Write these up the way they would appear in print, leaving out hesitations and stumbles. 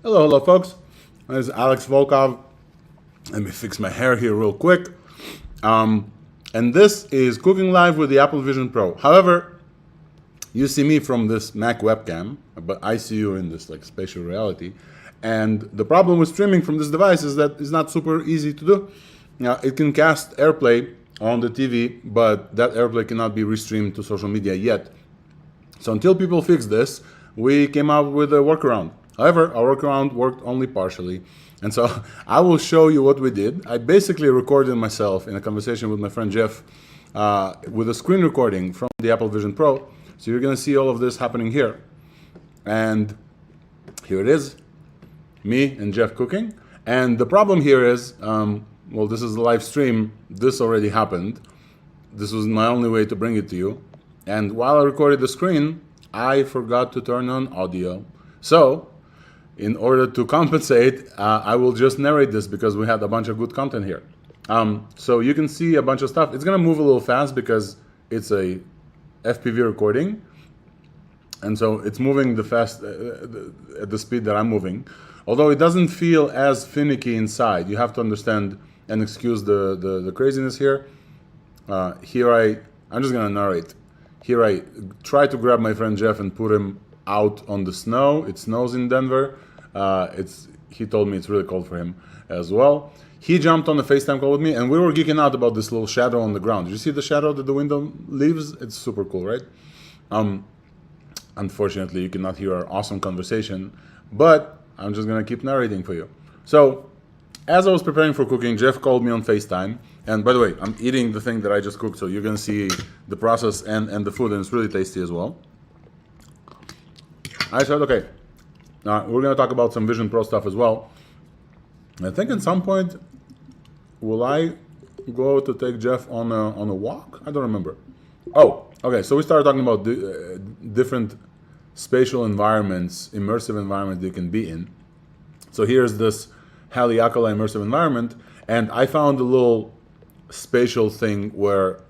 Hello, hello, folks. This is Alex Volkov. Let me fix my hair here real quick. And this is Cooking Live with the Apple Vision Pro. However, you see me from this Mac webcam, but I see you in this like spatial reality. And the problem with streaming from this device is that it's not super easy to do. Now, it can cast AirPlay on the TV, but that AirPlay cannot be restreamed to social media yet. So until people fix this, we came up with a workaround. However, our workaround worked only partially. And so I will show you what we did. I basically recorded myself in a conversation with my friend Geoff with a screen recording from the Apple Vision Pro. So you're going to see all of this happening here. And here it is, me and Geoff cooking. And the problem here is, well, this is a live stream. This already happened. This was my only way to bring it to you. And while I recorded the screen, I forgot to turn on audio. So in order to compensate, I will just narrate this because we had a bunch of good content here. So you can see a bunch of stuff. It's going to move a little fast because it's a FPV recording. And so it's moving at the speed that I'm moving. Although it doesn't feel as finicky inside. You have to understand and excuse the craziness here. I'm just going to narrate. Here I try to grab my friend Geoff and put him out on the snow. It snows in Denver. He told me it's really cold for him as well. He jumped on a FaceTime call with me and we were geeking out about this little shadow on the ground. Did you see the shadow that the window leaves? It's super cool, right? Unfortunately, you cannot hear our awesome conversation, but I'm just gonna keep narrating for you. So, as I was preparing for cooking, Geoff called me on FaceTime. And by the way, I'm eating the thing that I just cooked, so you're gonna see the process and the food, and it's really tasty as well. I said, okay, we're gonna talk about some Vision Pro stuff as well. I think at some point, will I go to take Geoff on a walk? I don't remember. Oh, okay, so we started talking about different spatial environments, immersive environments they can be in. So here's this Haleakala immersive environment, and I found a little spatial thing where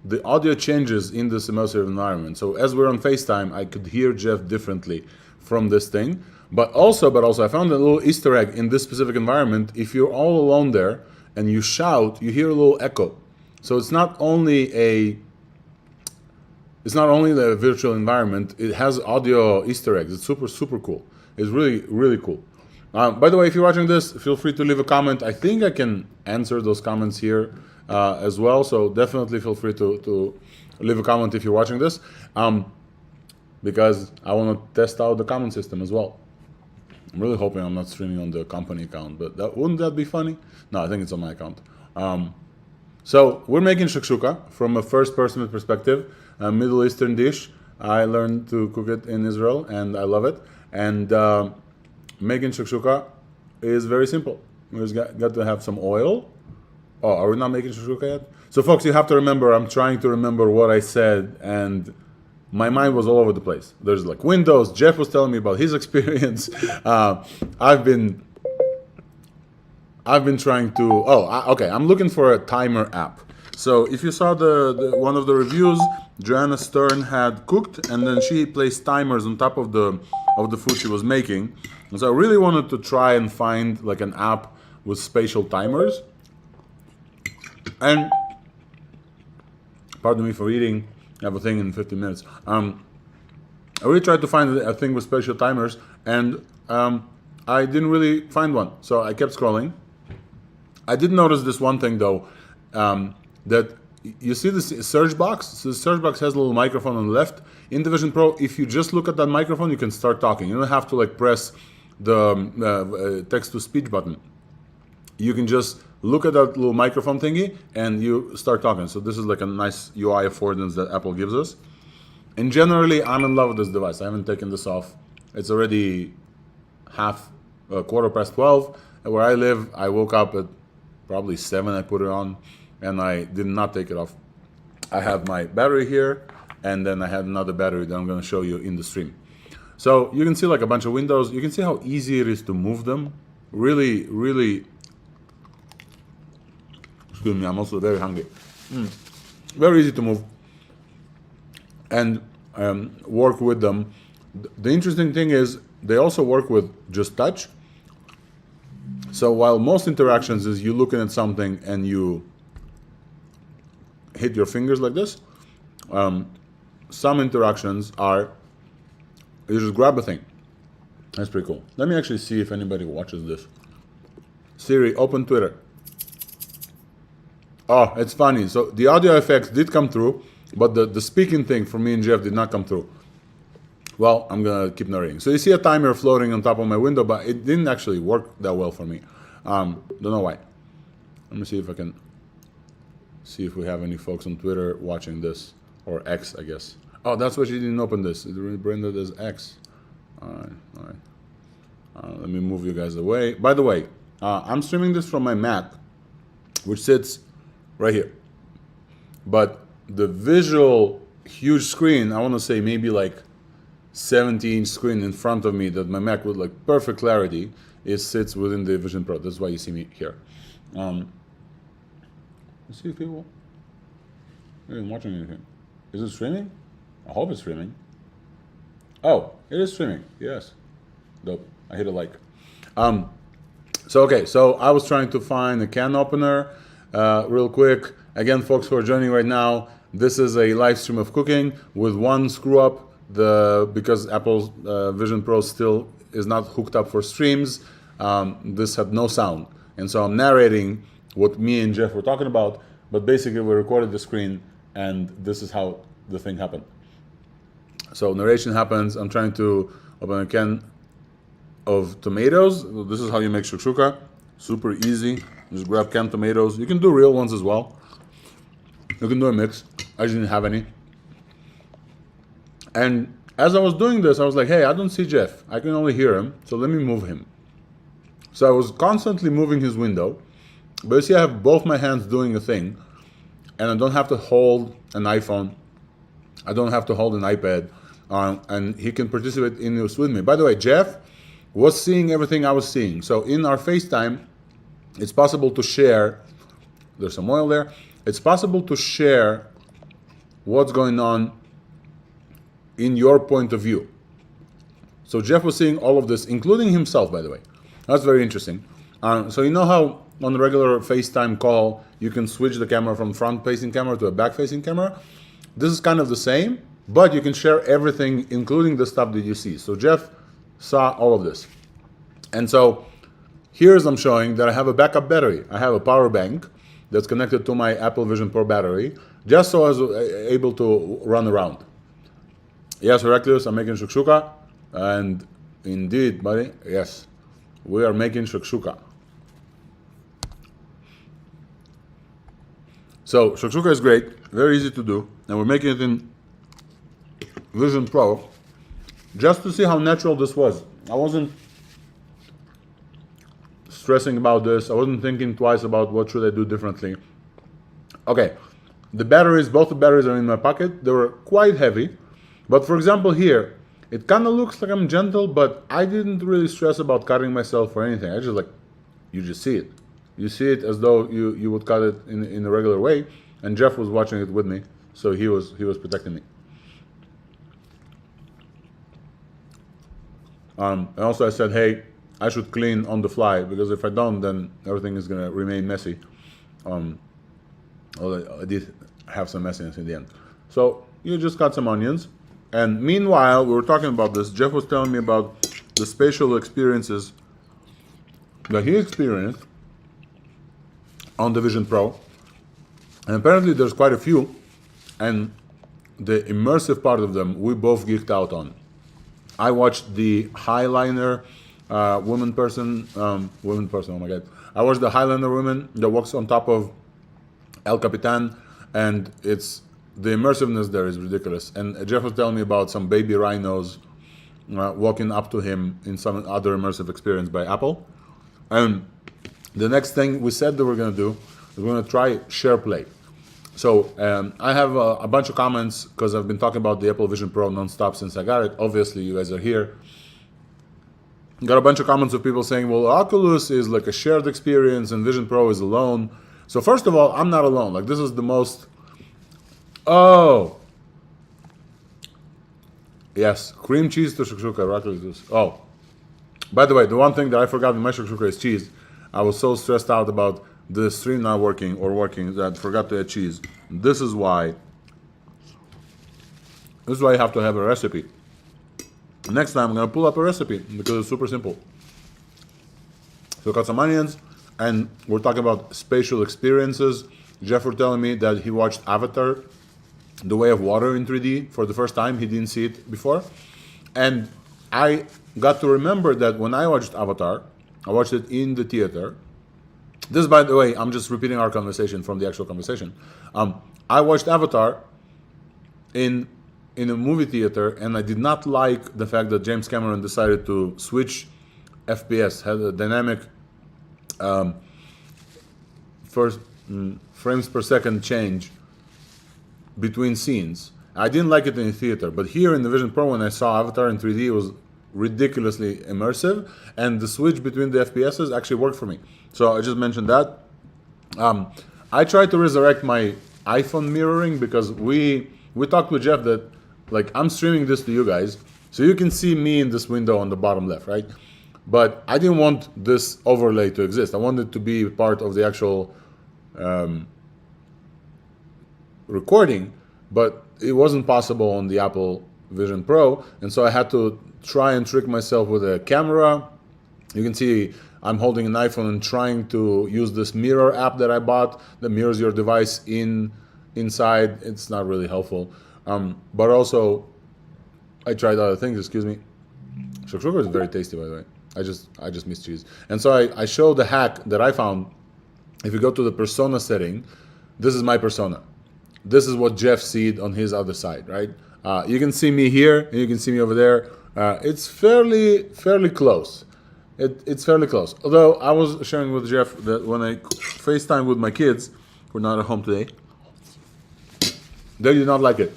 the audio changes in this immersive environment. So as we're on FaceTime, I could hear Geoff differently from this thing. But also, I found a little Easter egg in this specific environment. If you're all alone there and you shout, you hear a little echo. So it's not only the virtual environment, it has audio Easter eggs. It's super, super cool. It's really, really cool. By the way, if you're watching this, feel free to leave a comment. I think I can answer those comments here as well. So definitely feel free to leave a comment if you're watching this, because I want to test out the comment system as well. I'm really hoping I'm not streaming on the company account, but wouldn't that be funny? No, I think it's on my account. So we're making shakshuka from a first-person perspective, a Middle Eastern dish. I learned to cook it in Israel, and I love it. And making shakshuka is very simple. We just got to have some oil. Oh, are we not making shakshuka yet? So folks, you have to remember, I'm trying to remember what I said, and my mind was all over the place. There's like windows. Geoff was telling me about his experience. I've been trying to, okay, I'm looking for a timer app. So if you saw the one of the reviews, Joanna Stern had cooked, and then she placed timers on top of the food she was making. And so I really wanted to try and find like an app with spatial timers. And pardon me for eating, I have a thing in 15 minutes. I really tried to find a thing with spatial timers, and I didn't really find one. So I kept scrolling. I did notice this one thing though, that you see this search box. So the search box has a little microphone on the left. In the Vision Pro, if you just look at that microphone, you can start talking. You don't have to like press the text-to-speech button. You can just look at that little microphone thingy and you start talking. So this is like a nice UI affordance that Apple gives us. And generally, I'm in love with this device. I haven't taken this off. It's already quarter past 12. Where I live, I woke up at probably 7. I put it on and I did not take it off. I have my battery here, and then I had another battery that I'm going to show you in the stream. So you can see like a bunch of windows. You can see how easy it is to move them. Really, really. Excuse me, I'm also very hungry. Very easy to move and work with them. The interesting thing is they also work with just touch. So while most interactions is you looking at something and you hit your fingers like this, some interactions are you just grab a thing. That's pretty cool. Let me actually see if anybody watches this. Siri, open Twitter. Oh, it's funny. So the audio effects did come through, but the speaking thing for me and Geoff did not come through. Well, I'm gonna keep narrating. So you see a timer floating on top of my window, but it didn't actually work that well for me. Don't know why. Let me see if I can see if we have any folks on Twitter watching this, or X, I guess. Oh, that's why she didn't open this. It rendered as X. All right. Let me move you guys away. By the way, I'm streaming this from my Mac, which sits right here. But the visual huge screen, I want to say maybe like 70-inch screen in front of me that my Mac with like perfect clarity, it sits within the Vision Pro. That's why you see me here. Let's see if people are even watching anything. Is it streaming? I hope it's streaming. Oh, it is streaming. Yes. Dope. I hit a like. So I was trying to find a can opener real quick. Again, folks who are joining right now, this is a live stream of cooking with one screw up. Because Apple's Vision Pro still is not hooked up for streams, this had no sound. And so I'm narrating what me and Geoff were talking about, but basically we recorded the screen and this is how the thing happened. So narration happens, I'm trying to open a can of tomatoes. This is how you make shakshuka, super easy. Just grab canned tomatoes. You can do real ones as well. You can do a mix. I just didn't have any. And as I was doing this, I was like, hey, I don't see Geoff. I can only hear him, so let me move him. So I was constantly moving his window. But you see, I have both my hands doing a thing, and I don't have to hold an iPhone. I don't have to hold an iPad, and he can participate in this with me. By the way, Geoff was seeing everything I was seeing. So in our FaceTime, it's possible to share. There's some oil there. It's possible to share what's going on in your point of view. So Geoff was seeing all of this, including himself, by the way. That's very interesting. So you know how on a regular FaceTime call, you can switch the camera from front-facing camera to a back-facing camera? This is kind of the same, but you can share everything, including the stuff that you see. So Geoff saw all of this. And so here's I'm showing that I have a backup battery. I have a power bank that's connected to my Apple Vision Pro battery, just so I was able to run around. Yes, Heraclius, I'm making shakshuka. And indeed, buddy, yes, we are making shakshuka. So shakshuka is great, very easy to do. And we're making it in Vision Pro just to see how natural this was. I wasn't stressing about this. I wasn't thinking twice about what should I do differently. Okay, the batteries, both the batteries are in my pocket. They were quite heavy. But for example here, it kind of looks like I'm gentle, but I didn't really stress about cutting myself or anything. I just like, you just see it. You see it as though you would cut it in a regular way. And Geoff was watching it with me, so he was protecting me. And also I said, hey, I should clean on the fly, because if I don't, then everything is gonna remain messy. Although I did have some messiness in the end. So you just cut some onions. And meanwhile, we were talking about this. Geoff was telling me about the spatial experiences that he experienced on the Vision Pro. And apparently there's quite a few. And the immersive part of them, we both geeked out on. I watched the Highliner woman person, oh my God. I watched the Highliner woman that walks on top of El Capitan, and the immersiveness there is ridiculous. And Geoff was telling me about some baby rhinos walking up to him in some other immersive experience by Apple. And the next thing we said that we're going to do is we're going to try SharePlay. So I have a bunch of comments because I've been talking about the Apple Vision Pro nonstop since I got it. Obviously, you guys are here. Got a bunch of comments of people saying, well, Oculus is like a shared experience and Vision Pro is alone. So first of all, I'm not alone. Like, this is the most... Oh. Yes, cream cheese to shakshuka. Oh, By the way, the one thing that I forgot in my shakshuka is cheese. I was so stressed out about the stream not working or working that I forgot to add cheese. This is why you have to have a recipe. Next time I'm gonna pull up a recipe because it's super simple. So got some onions, and we're talking about spatial experiences. Geoff was telling me that he watched Avatar, The Way of Water in 3D for the first time. He didn't see it before. And I got to remember that when I watched Avatar, I watched it in the theater. This, by the way, I'm just repeating our conversation from the actual conversation. I watched Avatar in a movie theater, and I did not like the fact that James Cameron decided to switch FPS, had a dynamic frames per second change between scenes. I didn't like it in the theater, but here in the Vision Pro, when I saw Avatar in 3D, it was ridiculously immersive, and the switch between the FPSs actually worked for me. So I just mentioned that. I tried to resurrect my iPhone mirroring because we talked with Geoff that, like, I'm streaming this to you guys, so you can see me in this window on the bottom left, right? But I didn't want this overlay to exist. I wanted it to be part of the actual recording, but it wasn't possible on the Apple Vision Pro, and so I had to try and trick myself with a camera. You can see I'm holding an iPhone and trying to use this mirror app that I bought that mirrors your device inside. It's not really helpful, but also I tried other things. Excuse me. Shakshuka is very tasty, by the way. I just miss cheese. And so I show the hack that I found. If you go to the persona setting, this is my persona. This is what Geoff sees on his other side, right? You can see me here, and you can see me over there. It's fairly close. It's fairly close. Although I was sharing with Geoff that when I FaceTime with my kids, who are not at home today, they did not like it.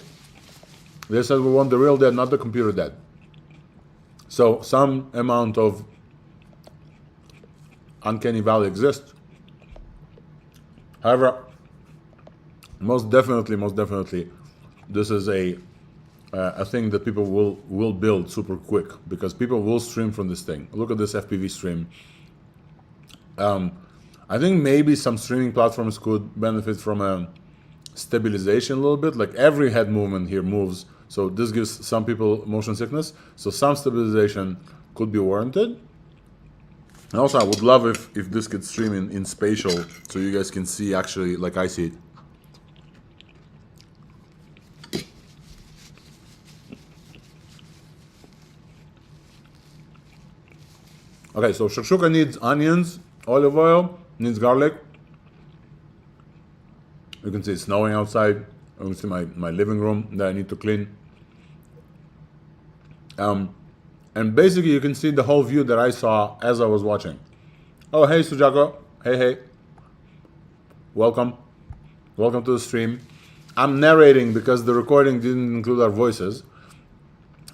They said we want the real dad, not the computer dad. So some amount of uncanny valley exists. However, most definitely, this is a thing that people will build super quick because people will stream from this thing. Look at this FPV stream. I think maybe some streaming platforms could benefit from a stabilization a little bit. Like every head movement here moves, so this gives some people motion sickness. So some stabilization could be warranted. And also, I would love if this could stream in spatial, so you guys can see actually like I see it. Okay, so shakshuka needs onions, olive oil, needs garlic. You can see it's snowing outside. You can see my living room that I need to clean. And basically you can see the whole view that I saw as I was watching. Oh, hey Sujako. Hey. Welcome to the stream. I'm narrating because the recording didn't include our voices.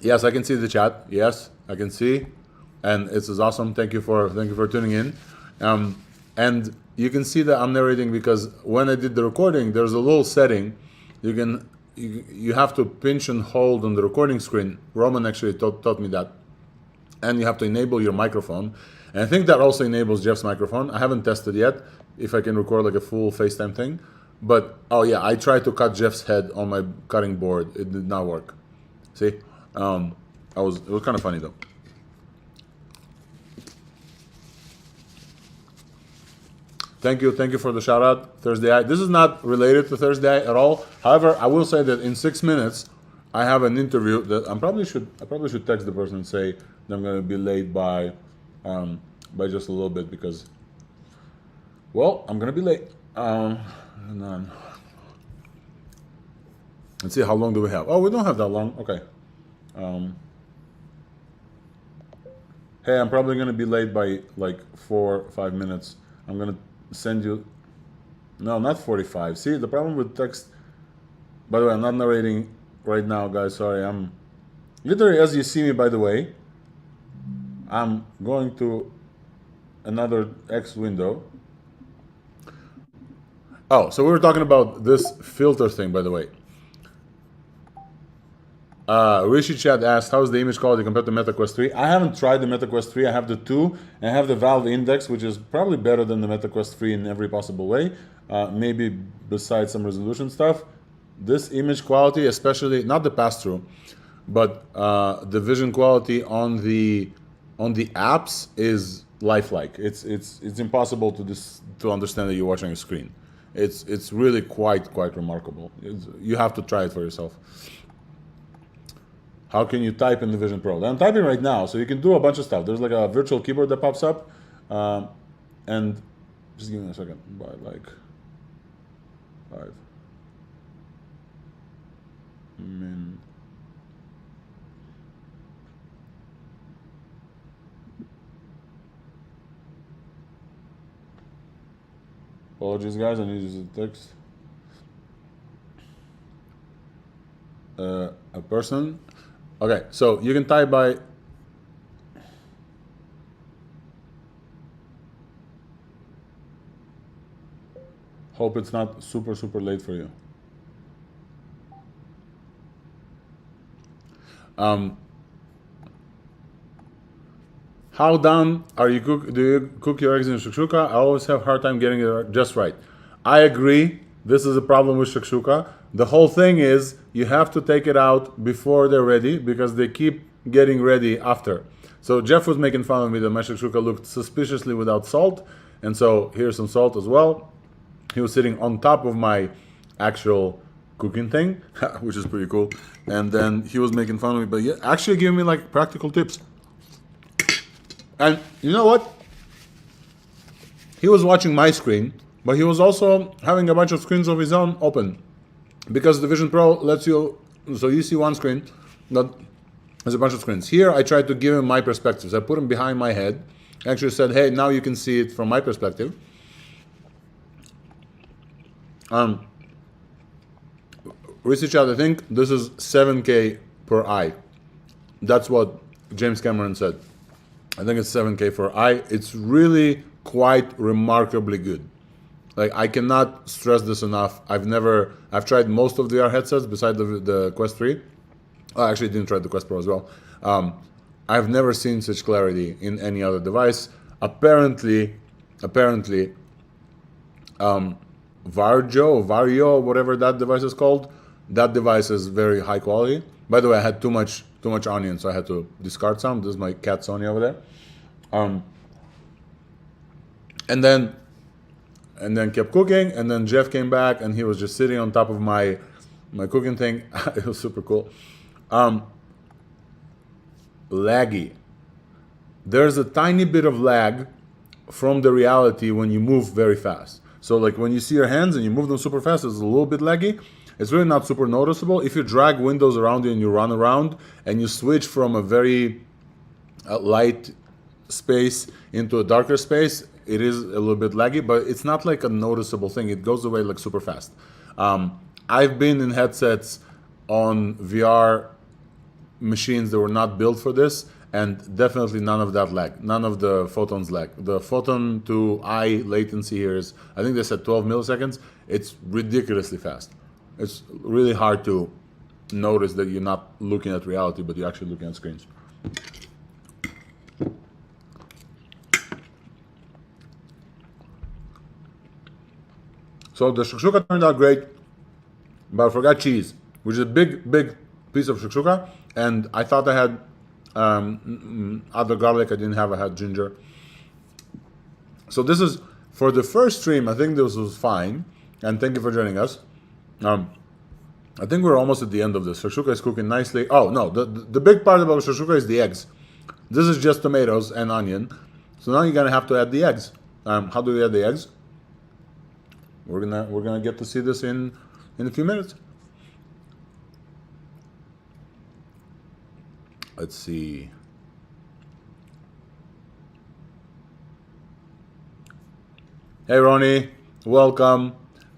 Yes, I can see the chat. Yes, I can see. And it's awesome. Thank you for tuning in. And you can see that I'm narrating because when I did the recording, there's a little setting. You have to pinch and hold on the recording screen. Roman actually taught me that. And you have to enable your microphone. And I think that also enables Geoff's microphone. I haven't tested yet if I can record like a full FaceTime thing. But, oh yeah, I tried to cut Geoff's head on my cutting board. It did not work. See? It was kind of funny though. Thank you for the shout out, Thursday Eye. This is not related to Thursday Eye at all. However, I will say that in 6 minutes, I have an interview that I probably should text the person and say that I'm going to be late by just a little bit because, well, I'm going to be late. Let's see, how long do we have? Oh, we don't have that long. Okay. Hey, I'm probably going to be late by like 4 or 5 minutes. I'm going to send you, no, not 45. See, the problem with text, by the way, I'm not narrating right now, guys. Sorry, I'm literally, as you see me, by the way, I'm going to another X window. Oh, so we were talking about this filter thing, by the way. Rishi Chad asked, how's the image quality compared to MetaQuest 3? I haven't tried the MetaQuest 3. I have the 2, and I have the Valve Index, which is probably better than the MetaQuest 3 in every possible way. Maybe besides some resolution stuff. This image quality, especially, not the pass-through, but the vision quality on the apps is lifelike. It's impossible to understand that you're watching a screen. It's really quite remarkable. You have to try it for yourself. How can you type in the Vision Pro? I'm typing right now, so you can do a bunch of stuff. There's like a virtual keyboard that pops up, and just give me a second. By like 5 min. Apologies, guys. I need to use the text. A person. Okay, so you can type by. Hope it's not super late for you. How done are you do you cook your eggs in shakshuka? I always have a hard time getting it just right. I agree. This is a problem with shakshuka. The whole thing is you have to take it out before they're ready because they keep getting ready after. So Geoff was making fun of me that my shakshuka looked suspiciously without salt, and so here's some salt as well. He was sitting on top of my actual cooking thing, which is pretty cool. And then he was making fun of me, but yeah, actually giving me like practical tips. And you know what? He was watching my screen, but he was also having a bunch of screens of his own open. Because the Vision Pro lets you, so you see one screen, but there's a bunch of screens. Here I tried to give him my perspectives. I put him behind my head. I actually said, hey, now you can see it from my perspective. Research out, I think this is 7K per eye. That's what James Cameron said. I think it's 7K for eye. It's really quite remarkably good. Like, I cannot stress this enough. I've tried most of the VR headsets besides the Quest 3. I actually didn't try the Quest Pro as well. I've never seen such clarity in any other device. Apparently, Vario, whatever that device is called, that device is very high quality. By the way, I had too much onion, so I had to discard some. This is my cat Sonia over there. And then kept cooking, and then Geoff came back, and he was just sitting on top of my cooking thing. It was super cool. Laggy. There's a tiny bit of lag from the reality when you move very fast. So like when you see your hands and you move them super fast, it's a little bit laggy. It's really not super noticeable. If you drag windows around you and you run around and you switch from a very light space into a darker space, it is a little bit laggy, but it's not like a noticeable thing. It goes away like super fast. I've been in headsets on VR machines that were not built for this, and definitely none of that lag, none of the photons lag. The photon to eye latency here is, I think they said 12 milliseconds. It's ridiculously fast. It's really hard to notice that you're not looking at reality, but you're actually looking at screens. So the shakshuka turned out great, but I forgot cheese, which is a big piece of shakshuka, and I thought I had other garlic. I didn't have. I had ginger. So this is, for the first stream, I think this was fine, and thank you for joining us. I think we're almost at the end of this. Shakshuka is cooking nicely. Oh no, the big part about shakshuka is the eggs. This is just tomatoes and onion. So now you're gonna have to add the eggs. How do we add the eggs? We're gonna get to see this in a few minutes. Let's see. Hey Ronnie, welcome.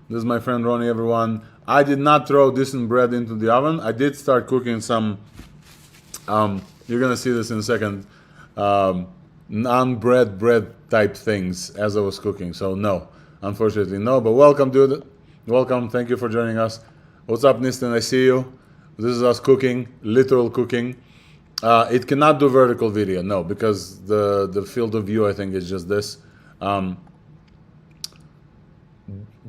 This is my friend Ronnie, everyone. I did not throw decent bread into the oven. I did start cooking some, you're gonna see this in a second, non-bread type things as I was cooking. So no, unfortunately no, but welcome dude. Welcome, thank you for joining us. What's up Nistan, I see you. This is us cooking, literal cooking. It cannot do vertical video, no, because the field of view, I think, is just this.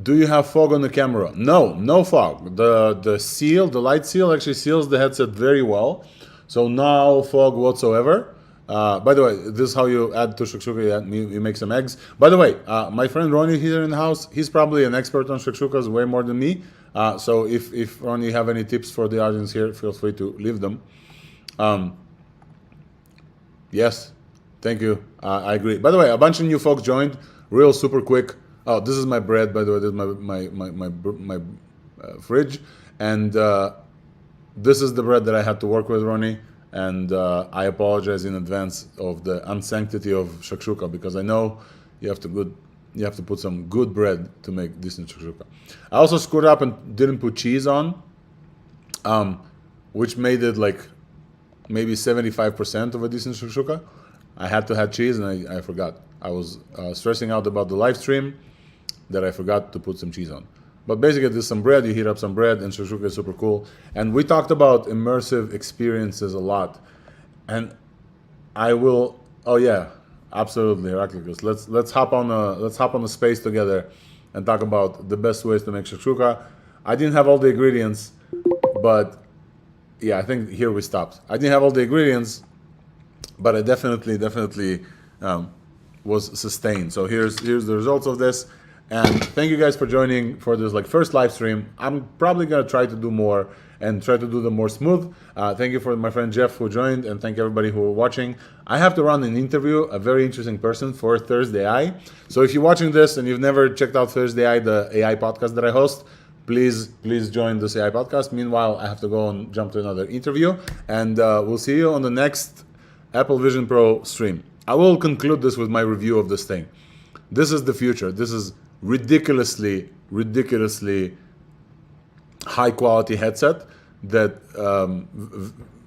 Do you have fog on the camera? No, no fog. The light seal actually seals the headset very well. So no fog whatsoever. By the way, this is how you add to Shakshuka. You make some eggs. By the way, my friend Ronnie here in the house, he's probably an expert on Shakshukas way more than me. So if Ronnie, you have any tips for the audience here, feel free to leave them. Yes, thank you. I agree. By the way, a bunch of new folks joined. Real super quick. Oh, this is my bread, by the way. This is my fridge, and this is the bread that I had to work with, Ronnie. And I apologize in advance of the unsanctity of shakshuka, because I know you have to put some good bread to make decent shakshuka. I also screwed up and didn't put cheese on, which made it like maybe 75% of a decent shakshuka. I had to have cheese, and I forgot. I was stressing out about the live stream that I forgot to put some cheese on. But basically, there's some bread, you heat up some bread, and shakshuka is super cool. And we talked about immersive experiences a lot. And I will, oh yeah, absolutely, Heraclius. Let's hop on a space together and talk about the best ways to make shakshuka. I didn't have all the ingredients, but yeah, I think here we stopped. I didn't have all the ingredients, but I definitely was sustained. So here's the results of this. And thank you guys for joining for this like first live stream. I'm probably gonna try to do more and try to do them more smooth. Thank you for my friend Geoff who joined, and thank everybody who are watching. I have to run an interview, a very interesting person for Thursday AI. So if you're watching this and you've never checked out Thursday AI, the AI podcast that I host, please join this AI podcast. Meanwhile, I have to go and jump to another interview, and we'll see you on the next Apple Vision Pro stream. I will conclude this with my review of this thing. This is the future. This is ridiculously high quality headset that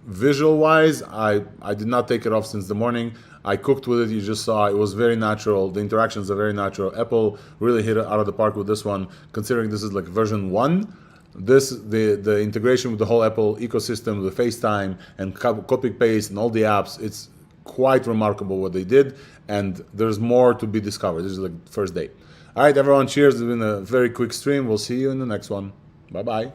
visual wise I did not take it off since the morning. I cooked with it. You just saw it was very natural. The interactions are very natural. Apple really hit it out of the park with this one, considering this is like version 1. The integration with the whole Apple ecosystem, the FaceTime and copy paste and all the apps, it's quite remarkable what they did, and there's more to be discovered. This is like first day. All right, everyone, cheers. It's been a very quick stream. We'll see you in the next one. Bye-bye.